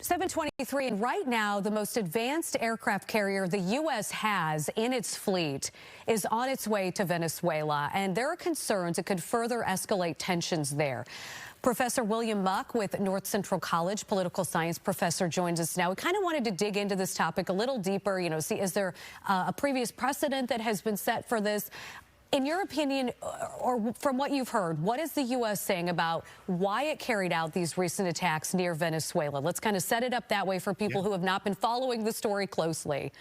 723, and right now, the most advanced aircraft carrier the U.S. has in its fleet is on its way to Venezuela, and there are concerns it could further escalate tensions there. Professor William Muck with North Central College, political science professor, joins us now. We kind of wanted to dig into this topic a little deeper, see, is there a previous precedent that has been set for this? In your opinion, or from what you've heard, what is the U.S. saying about why it carried out these recent attacks near Venezuela? Let's kind of set it up that way for people who have not been following the story closely.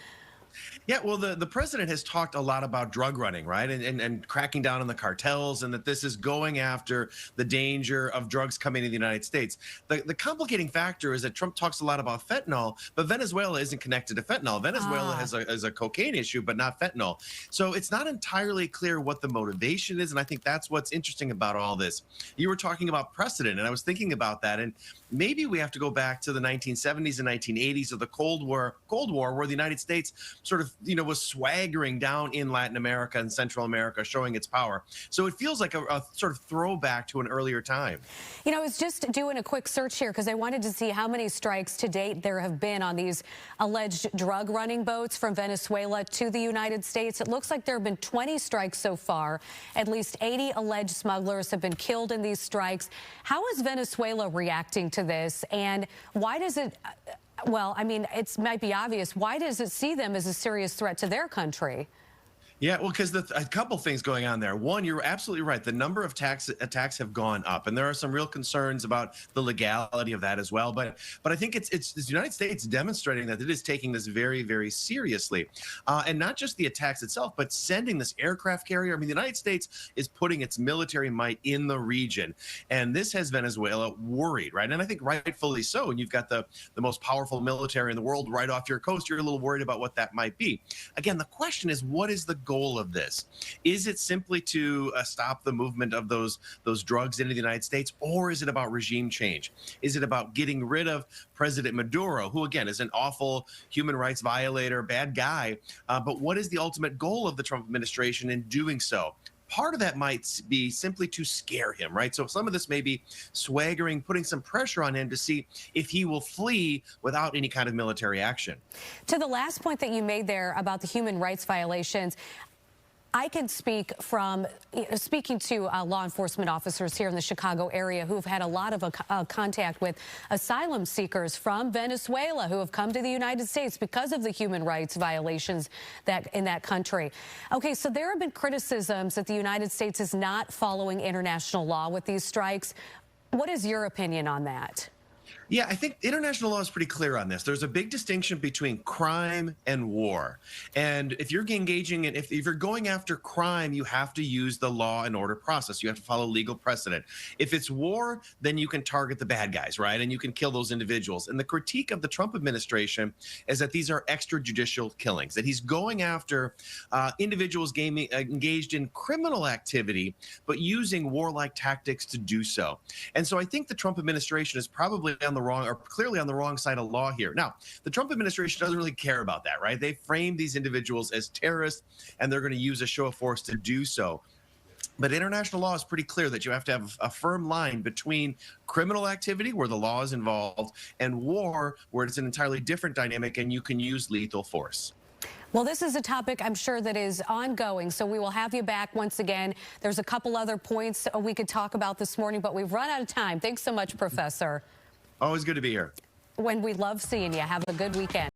Yeah, well, the president has talked a lot about drug running, right? And cracking down on the cartels, and that this is going after the danger of drugs coming to the United States. The complicating factor is that Trump talks a lot about fentanyl, but Venezuela isn't connected to fentanyl. Venezuela has a cocaine issue, but not fentanyl. So it's not entirely clear what the motivation is, and I think that's what's interesting about all this. You were talking about precedent, and I was thinking about that, and maybe we have to go back to the 1970s and 1980s of the Cold War, where the United States sort of, was swaggering down in Latin America and Central America, showing its power. So it feels like a sort of throwback to an earlier time. I was just doing a quick search here because I wanted to see how many strikes to date there have been on these alleged drug running boats from Venezuela to the United States. It looks like there have been 20 strikes so far. At least 80 alleged smugglers have been killed in these strikes. How is Venezuela reacting to this, and why does it... Well, I mean, it might be obvious. Why does it see them as a serious threat to their country? Yeah, well, because a couple things going on there. One, you're absolutely right. The number of attacks have gone up, and there are some real concerns about the legality of that as well. But I think it's the United States demonstrating that it is taking this very, very seriously, and not just the attacks itself, but sending this aircraft carrier. I mean, the United States is putting its military might in the region, and this has Venezuela worried, right? And I think rightfully so. And you've got the most powerful military in the world right off your coast. You're a little worried about what that might be. Again, the question is, what is the goal of this? Is it simply to stop the movement of those drugs into the United States, or is it about regime change? Is it about getting rid of President Maduro, who again is an awful human rights violator, bad guy? But what is the ultimate goal of the Trump administration in doing so? Part of that might be simply to scare him, right? So some of this may be swaggering, putting some pressure on him to see if he will flee without any kind of military action. To the last point that you made there about the human rights violations, I can speak from speaking to law enforcement officers here in the Chicago area who've had a lot of contact with asylum seekers from Venezuela who have come to the United States because of the human rights violations in that country. Okay, so there have been criticisms that the United States is not following international law with these strikes. What is your opinion on that? Yeah, I think international law is pretty clear on this. There's a big distinction between crime and war. And if you're engaging in, if you're going after crime, you have to use the law and order process. You have to follow legal precedent. If it's war, then you can target the bad guys, right? And you can kill those individuals. And the critique of the Trump administration is that these are extrajudicial killings, that he's going after individuals engaged in criminal activity, but using warlike tactics to do so. And so I think the Trump administration is probably clearly on the wrong side of law here. Now, the Trump administration doesn't really care about that, right? They framed these individuals as terrorists, and they're going to use a show of force to do so. But international law is pretty clear that you have to have a firm line between criminal activity, where the law is involved, and war, where it's an entirely different dynamic, and you can use lethal force. Well, this is a topic I'm sure that is ongoing, so we will have you back once again. There's a couple other points we could talk about this morning, but we've run out of time. Thanks so much, Professor. Always good to be here. When we love seeing you. Have a good weekend.